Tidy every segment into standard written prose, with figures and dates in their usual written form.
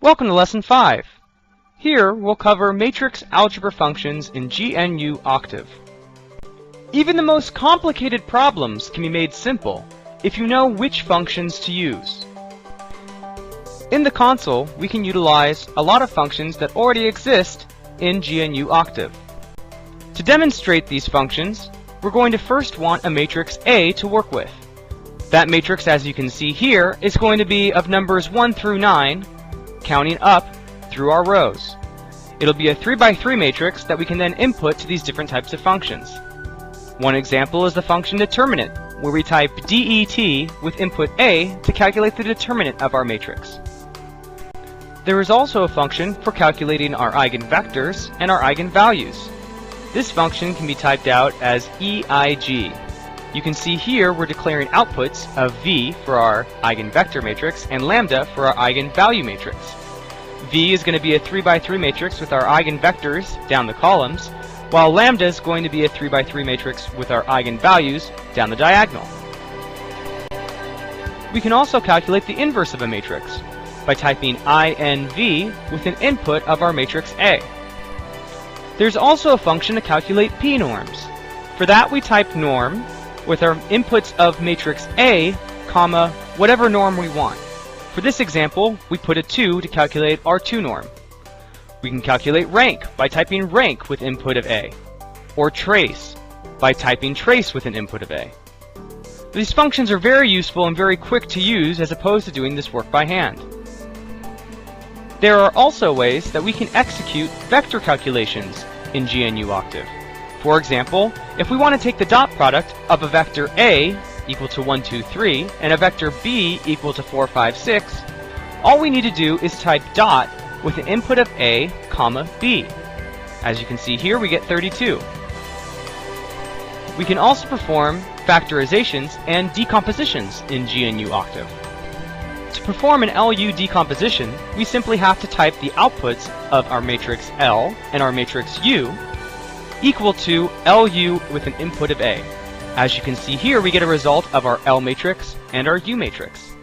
Welcome to Lesson 5. Here we'll cover matrix algebra functions in GNU Octave. Even the most complicated problems can be made simple if you know which functions to use. In the console, we can utilize a lot of functions that already exist in GNU Octave. To demonstrate these functions, we're going to first want a matrix A to work with. That matrix, as you can see here, is going to be of numbers 1 through 9, counting up through our rows. It'll be a 3x3 matrix that we can then input to these different types of functions. One example is the function determinant, where we type det with input A to calculate the determinant of our matrix. There is also a function for calculating our eigenvectors and our eigenvalues. This function can be typed out as EIG. You can see here we're declaring outputs of V for our eigenvector matrix and lambda for our eigenvalue matrix. V is going to be a 3x3 matrix with our eigenvectors down the columns, while lambda is going to be a 3x3 matrix with our eigenvalues down the diagonal. We can also calculate the inverse of a matrix by typing INV with an input of our matrix A. There's also a function to calculate p-norms. For that we type norm with our inputs of matrix A, comma, whatever norm we want. For this example, we put a 2 to calculate our 2 norm. We can calculate rank by typing rank with input of A, or trace by typing trace with an input of A. These functions are very useful and very quick to use as opposed to doing this work by hand. There are also ways that we can execute vector calculations in GNU Octave. For example, if we want to take the dot product of a vector A equal to 1, 2, 3 and a vector B equal to 4, 5, 6, all we need to do is type dot with an input of A, comma, B. As you can see here, we get 32. We can also perform factorizations and decompositions in GNU Octave. To perform an LU decomposition, we simply have to type the outputs of our matrix L and our matrix U equal to LU with an input of A. As you can see here, we get a result of our L matrix and our U matrix.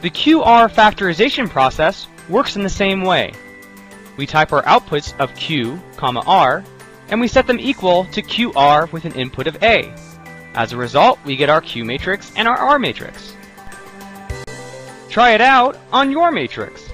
The QR factorization process works in the same way. We type our outputs of Q, comma R, and we set them equal to QR with an input of A. As a result, we get our Q matrix and our R matrix. Try it out on your matrix.